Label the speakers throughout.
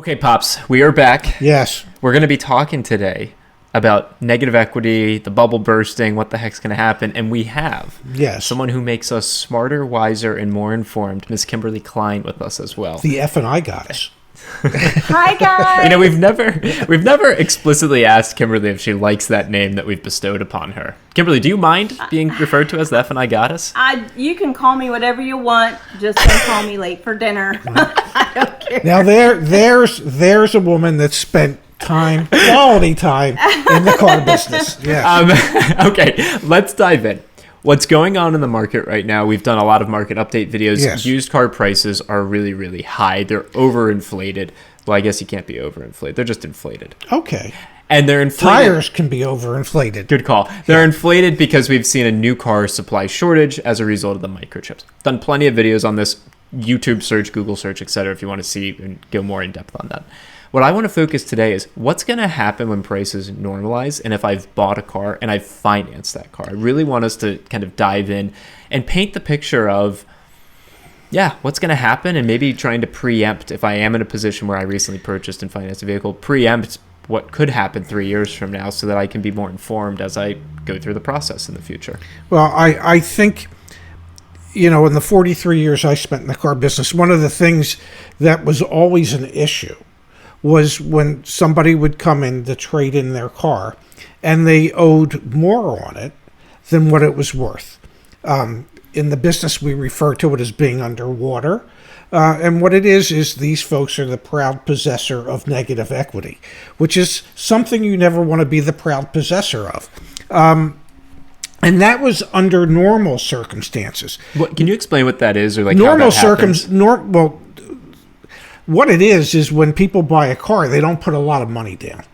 Speaker 1: Okay, Pops, we are back.
Speaker 2: Yes.
Speaker 1: We're going to be talking today about negative equity, the bubble bursting, what the heck's going to happen. And we have someone who makes us smarter, wiser, and more informed, Miss Kimberly Klein, with us as well.
Speaker 2: The F&I goddess.
Speaker 3: Hi, guys.
Speaker 1: You know, we've never explicitly asked Kimberly if she likes that name that we've bestowed upon her. Kimberly, do you mind being referred to as the F&I goddess?
Speaker 3: You can call me whatever you want. Just don't call me late for dinner. I don't care.
Speaker 2: Now there's a woman that spent quality time in the car business. Yeah.
Speaker 1: Okay, let's dive in. What's going on in the market right now? We've done a lot of market update videos.
Speaker 2: Yes.
Speaker 1: Used car prices are really, really high. They're overinflated. Well, I guess you can't be overinflated. They're just inflated.
Speaker 2: Okay.
Speaker 1: And they're inflated.
Speaker 2: Tires can be overinflated.
Speaker 1: Good call. They're inflated because we've seen a new car supply shortage as a result of the microchips. Done plenty of videos on this. YouTube search, Google search, etc. if you want to see and go more in depth on that. What I want to focus today is what's going to happen when prices normalize and if I've bought a car and I've financed that car. I really want us to kind of dive in and paint the picture of, what's going to happen, and maybe trying to preempt, if I am in a position where I recently purchased and financed a vehicle, preempt what could happen 3 years from now so that I can be more informed as I go through the process in the future.
Speaker 2: Well, I think, in the 43 years I spent in the car business, one of the things that was always an issue was when somebody would come in to trade in their car and they owed more on it than what it was worth. In the business, we refer to it as being underwater. And what it is these folks are the proud possessor of negative equity, which is something you never want to be the proud possessor of. And that was under normal circumstances.
Speaker 1: Can you explain what that is, or like
Speaker 2: normal
Speaker 1: how that happens?
Speaker 2: What it is when people buy a car, they don't put a lot of money down,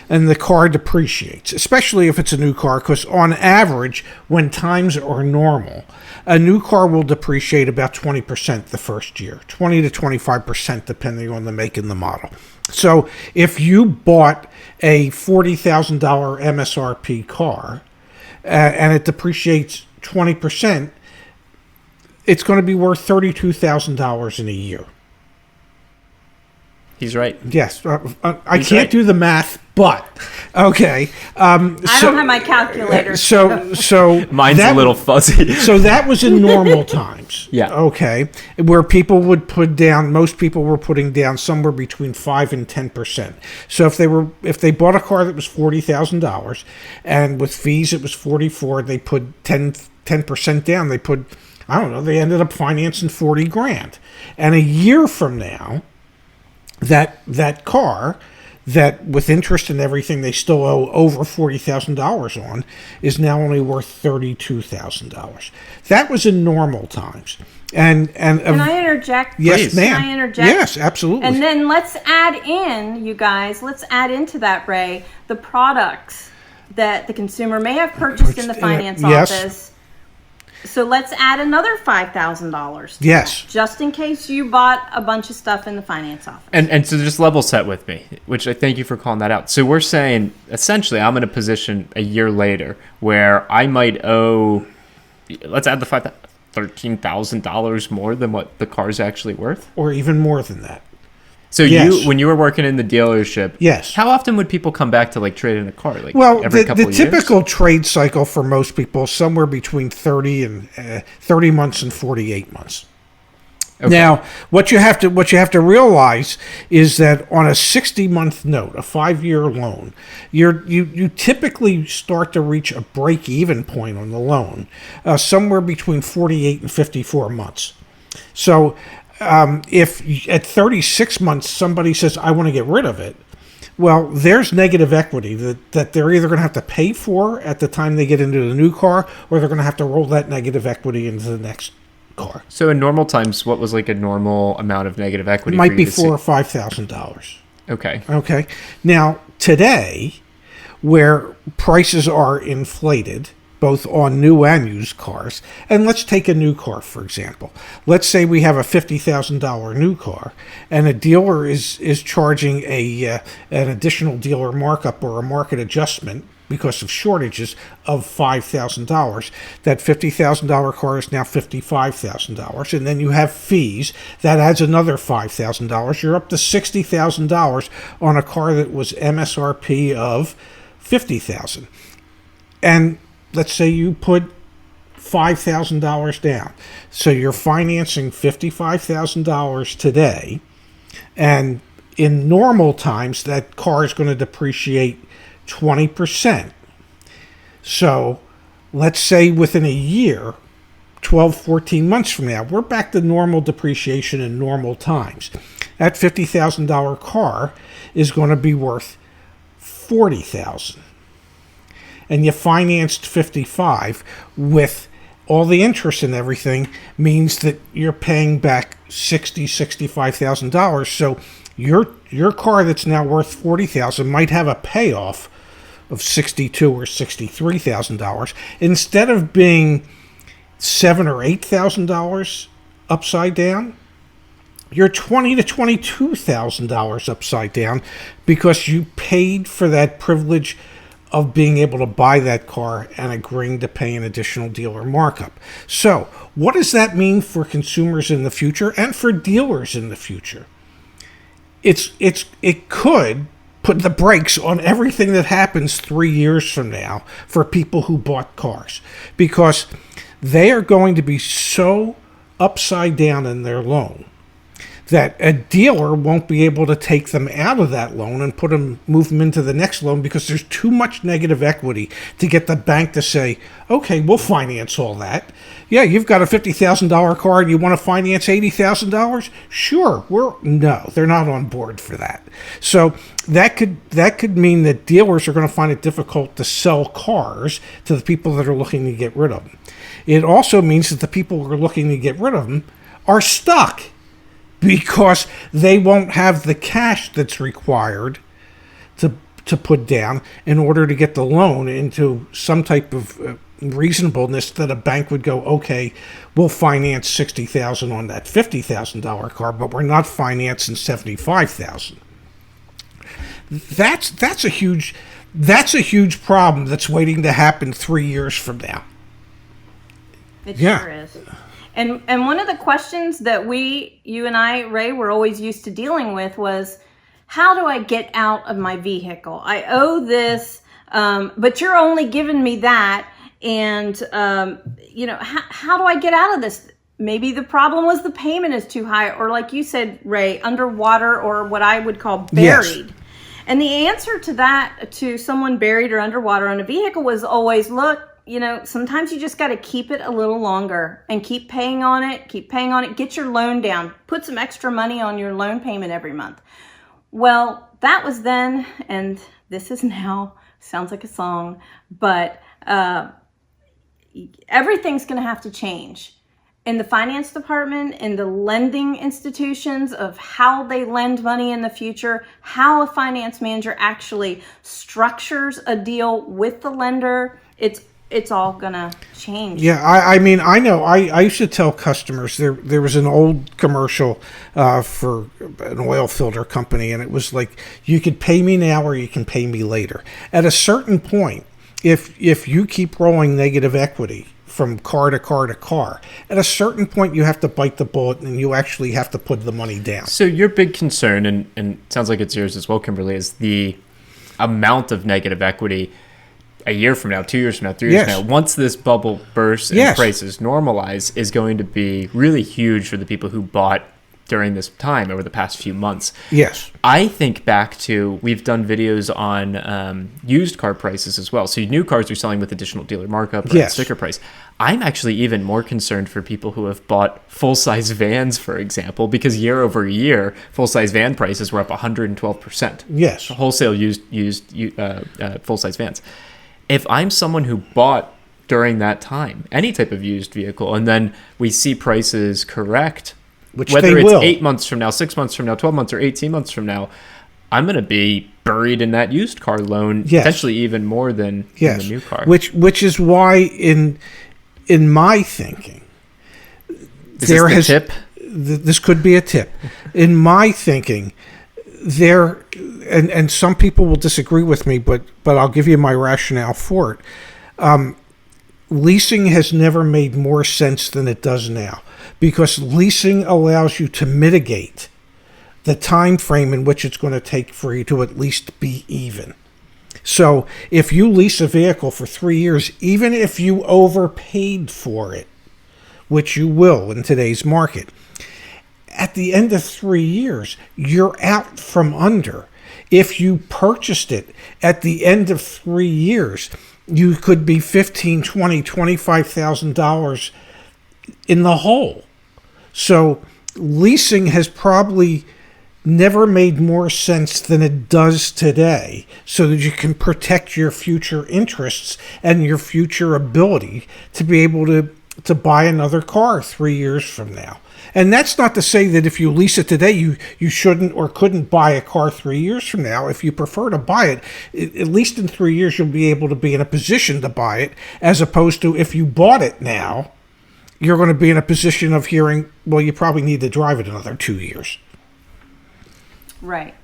Speaker 2: and the car depreciates, especially if it's a new car, because on average, when times are normal, a new car will depreciate about 20% the first year, 20 to 25% depending on the make and the model. So if you bought a $40,000 MSRP car and it depreciates 20%, it's going to be worth $32,000 in a year.
Speaker 1: He's right.
Speaker 2: Yes. I can't do the math, but okay.
Speaker 3: I don't have my calculator.
Speaker 2: So
Speaker 1: mine's a little fuzzy.
Speaker 2: So that was in normal times.
Speaker 1: Yeah.
Speaker 2: Okay. Where people would put down, most people were putting down somewhere between 5 and 10%. So if they bought a car that was $40,000 and with fees it was 44, they put 10% down. They put, they ended up financing 40 grand. And a year from now, that car that with interest and everything they still owe over $40,000 on is now only worth $32,000. That was in normal times. And
Speaker 3: can I interject?
Speaker 2: Yes, ma'am.
Speaker 3: Can I interject?
Speaker 2: Yes, absolutely.
Speaker 3: And then let's add in, you guys, into that, Ray, the products that the consumer may have purchased in the finance office. So let's add another $5,000.
Speaker 2: Yes.
Speaker 3: Just in case you bought a bunch of stuff in the finance office.
Speaker 1: And so just level set with me, which I thank you for calling that out. So we're saying, essentially, I'm in a position a year later where I might owe, let's add the $13,000 more than what the car's actually worth.
Speaker 2: Or even more than that.
Speaker 1: So when you were working in the dealership,
Speaker 2: yes,
Speaker 1: how often would people come back to trade in a car?
Speaker 2: Every couple of years? The typical trade cycle for most people is somewhere between 30 months and 48 months. Okay. Now, what you have to realize is that on a 60-month note, a 5-year loan, you typically start to reach a break-even point on the loan somewhere between 48 and 54 months. So if at 36 months somebody says, I want to get rid of it, well, there's negative equity that they're either going to have to pay for at the time they get into the new car, or they're going to have to roll that negative equity into the next car.
Speaker 1: So in normal times, what was a normal amount of negative equity?
Speaker 2: It might be $4,000 or $5,000.
Speaker 1: Okay.
Speaker 2: Now, today, where prices are inflated, both on new and used cars. And let's take a new car, for example. Let's say we have a $50,000 new car, and a dealer is charging an additional dealer markup or a market adjustment because of shortages of $5,000. That $50,000 car is now $55,000. And then you have fees. That adds another $5,000. You're up to $60,000 on a car that was MSRP of $50,000. And let's say you put $5,000 down. So you're financing $55,000 today. And in normal times, that car is going to depreciate 20%. So let's say within a year, 12, 14 months from now, we're back to normal depreciation in normal times. That $50,000 car is going to be worth $40,000. And you financed 55 with all the interest and everything means that you're paying back $65,000. So your car that's now worth $40,000 might have a payoff of $62,000 or $63,000 instead of being $7,000 or $8,000 upside down. You're $20,000 to $22,000 upside down because you paid for that privilege of being able to buy that car and agreeing to pay an additional dealer markup. So, what does that mean for consumers in the future and for dealers in the future? It could put the brakes on everything that happens 3 years from now for people who bought cars, because they are going to be so upside down in their loan that a dealer won't be able to take them out of that loan and move them into the next loan because there's too much negative equity to get the bank to say, okay, we'll finance all that. Yeah, you've got a $50,000 car and you want to finance $80,000? Sure. No, they're not on board for that. So that could mean that dealers are going to find it difficult to sell cars to the people that are looking to get rid of them. It also means that the people who are looking to get rid of them are stuck, because they won't have the cash that's required to put down in order to get the loan into some type of reasonableness that a bank would go, okay, we'll finance $60,000 on that $50,000 car, but we're not financing $75,000. That's a huge problem that's waiting to happen 3 years from now.
Speaker 3: It sure is. And one of the questions that you and I, Ray, were always used to dealing with was, how do I get out of my vehicle? I owe this, but you're only giving me that. And, how do I get out of this? Maybe the problem was the payment is too high, or like you said, Ray, underwater, or what I would call buried. Yes. And the answer to that, to someone buried or underwater on a vehicle, was always, look, sometimes you just got to keep it a little longer and keep paying on it, get your loan down, put some extra money on your loan payment every month. Well, that was then, and this is now. Sounds like a song, but everything's going to have to change in the finance department, in the lending institutions, of how they lend money in the future, how a finance manager actually structures a deal with the lender. It's all gonna change.
Speaker 2: Yeah, I mean, I know. I used to tell customers, there was an old commercial for an oil filter company, and it was like, you could pay me now or you can pay me later. At a certain point, if you keep rolling negative equity from car to car to car, at a certain point you have to bite the bullet and you actually have to put the money down.
Speaker 1: So your big concern, and it sounds like it's yours as well, Kimberly, is the amount of negative equity a year from now, 2 years from now, 3 years from now, once this bubble bursts and prices normalize, is going to be really huge for the people who bought during this time over the past few months.
Speaker 2: Yes.
Speaker 1: I think back to, we've done videos on used car prices as well. So new cars are selling with additional dealer markup or sticker price. I'm actually even more concerned for people who have bought full-size vans, for example, because year over year, full-size van prices were up 112%.
Speaker 2: Yes.
Speaker 1: Wholesale used full-size vans. If I'm someone who bought during that time any type of used vehicle, and then we see prices correct, whether it's 8 months from now, 6 months from now, 12 months or 18 months from now, I'm going to be buried in that used car loan, potentially even more than the new car.
Speaker 2: Which is why in my thinking,
Speaker 1: tip?
Speaker 2: This could be a tip. In my thinking, there and some people will disagree with me, but I'll give you my rationale for it. Leasing has never made more sense than it does now, because leasing allows you to mitigate the time frame in which it's going to take for you to at least be even. So if you lease a vehicle for 3 years, even if you overpaid for it, which you will in today's market, at the end of 3 years, you're out from under. If you purchased it at the end of 3 years, you could be $15,000, $20,000, $25,000 in the hole. So leasing has probably never made more sense than it does today, so that you can protect your future interests and your future ability to be able to buy another car 3 years from now. And that's not to say that if you lease it today, you shouldn't or couldn't buy a car 3 years from now. If you prefer to buy it, at least in 3 years, you'll be able to be in a position to buy it, as opposed to if you bought it now, you're going to be in a position of hearing, well, you probably need to drive it another 2 years.
Speaker 3: Right.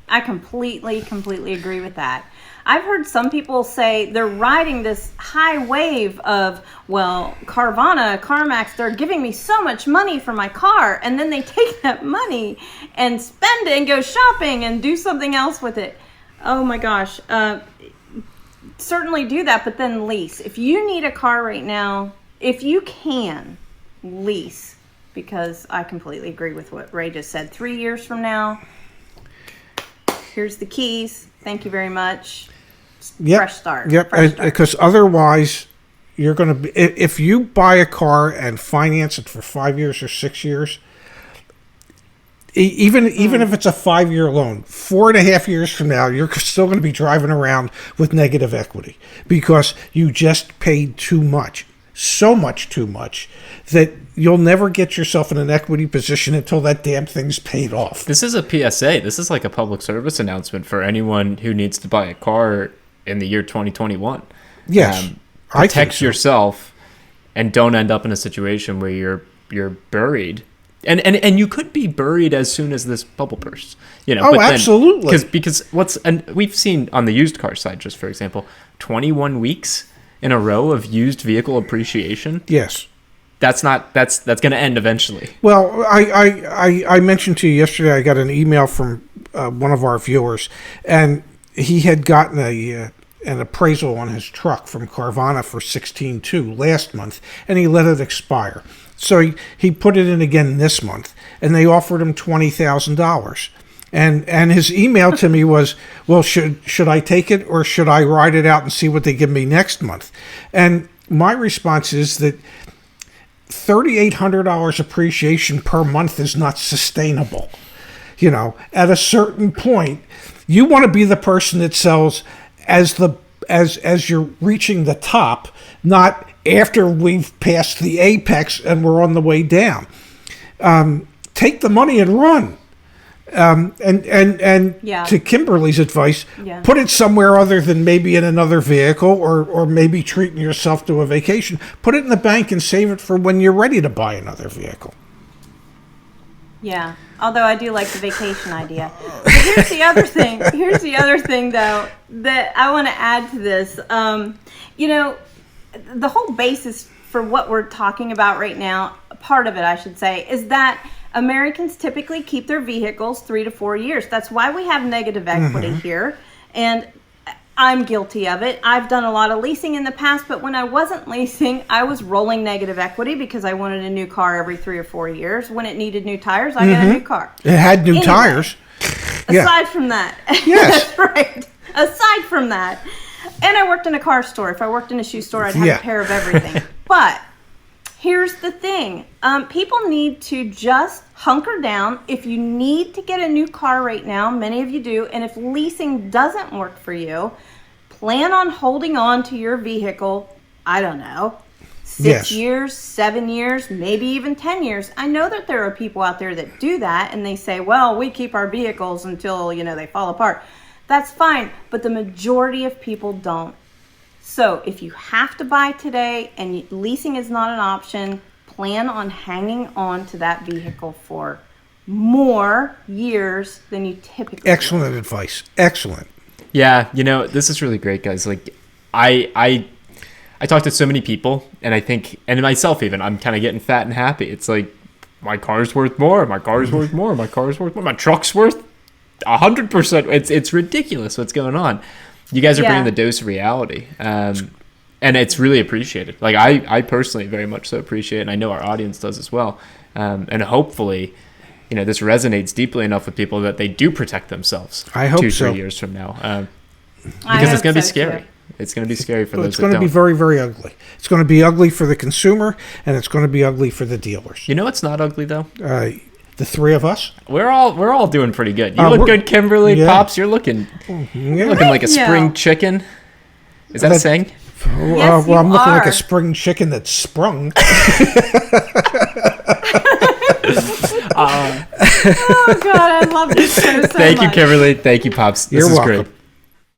Speaker 3: I completely agree with that. I've heard some people say they're riding this high wave of, well, Carvana, CarMax, they're giving me so much money for my car, and then they take that money and spend it and go shopping and do something else with it. Oh my gosh. Certainly do that, but then lease. If you need a car right now, if you can, lease, because I completely agree with what Ray just said. 3 years from now, here's the keys. Thank you very much.
Speaker 2: Yep.
Speaker 3: Fresh start.
Speaker 2: Yep. Because otherwise, you're going to be, if you buy a car and finance it for 5 years or 6 years, even if it's a 5-year loan, 4.5 years from now, you're still going to be driving around with negative equity, because you just paid too much. So much too much that you'll never get yourself in an equity position until that damn thing's paid off.
Speaker 1: This is a PSA. This is like a public service announcement for anyone who needs to buy a car in the year 2021.
Speaker 2: Yes.
Speaker 1: Protect yourself and don't end up in a situation where you're buried. And you could be buried as soon as this bubble bursts.
Speaker 2: Oh, absolutely.
Speaker 1: Because we've seen on the used car side, just for example, 21 weeks in a row of used vehicle appreciation.
Speaker 2: Yes.
Speaker 1: That's going to end eventually.
Speaker 2: Well, I mentioned to you yesterday, I got an email from one of our viewers, and he had gotten an appraisal on his truck from Carvana for $16,200 last month, and he let it expire. So he put it in again this month, and they offered him $20,000. And his email to me was, well, should I take it, or should I ride it out and see what they give me next month? And my response is that $3,800 appreciation per month is not sustainable. At a certain point, you want to be the person that sells as you're reaching the top, not after we've passed the apex and we're on the way down. Take the money and run. To Kimberly's advice, put it somewhere other than maybe in another vehicle, or maybe treating yourself to a vacation. Put it in the bank and save it for when you're ready to buy another vehicle.
Speaker 3: Yeah, although I do like the vacation idea. But here's the other thing. Here's the other thing, though, that I want to add to this. The whole basis for what we're talking about right now, part of it, I should say, is that Americans typically keep their vehicles 3 to 4 years. That's why we have negative equity here. And I'm guilty of it. I've done a lot of leasing in the past, but when I wasn't leasing, I was rolling negative equity because I wanted a new car every 3 or 4 years. When it needed new tires, I got a new car.
Speaker 2: It had new tires.
Speaker 3: Aside from that.
Speaker 2: Yes.
Speaker 3: That's right. Aside from that. And I worked in a car store. If I worked in a shoe store, I'd have a pair of everything. But here's the thing. People need to just hunker down. If you need to get a new car right now, many of you do, and if leasing doesn't work for you, plan on holding on to your vehicle, I don't know, 6 years, 7 years, maybe even 10 years. I know that there are people out there that do that, and they say, well, we keep our vehicles until, they fall apart. That's fine, but the majority of people don't. So if you have to buy today and leasing is not an option, plan on hanging on to that vehicle for more years than you typically
Speaker 2: Excellent advice. Excellent.
Speaker 1: Yeah, this is really great, guys. Like, I talk to so many people, and I think, and myself even, I'm kind of getting fat and happy. It's like, my car's worth more, my car's worth more, my car's worth more, my truck's worth 100%. It's ridiculous what's going on. You guys are bringing the dose of reality, and it's really appreciated. Like, I personally very much so appreciate it, and I know our audience does as well. And hopefully, this resonates deeply enough with people that they do protect themselves.
Speaker 2: I hope
Speaker 1: 2-3 years from now, because it's going to be scary. Too. It's going to be scary for those that don't.
Speaker 2: It's going to be very, very ugly. It's going to be ugly for the consumer, and it's going to be ugly for the dealers.
Speaker 1: You know what's not ugly, though?
Speaker 2: The three of us.
Speaker 1: We're all doing pretty good. You look good, Kimberly. Yeah. Pops, you're looking like a spring chicken. Is that a saying?
Speaker 3: Yes,
Speaker 2: I'm looking like a spring chicken that's sprung.
Speaker 3: Oh, God, I love this so
Speaker 1: Thank you, Kimberly. Thank you, Pops. This is
Speaker 2: welcome.
Speaker 1: great.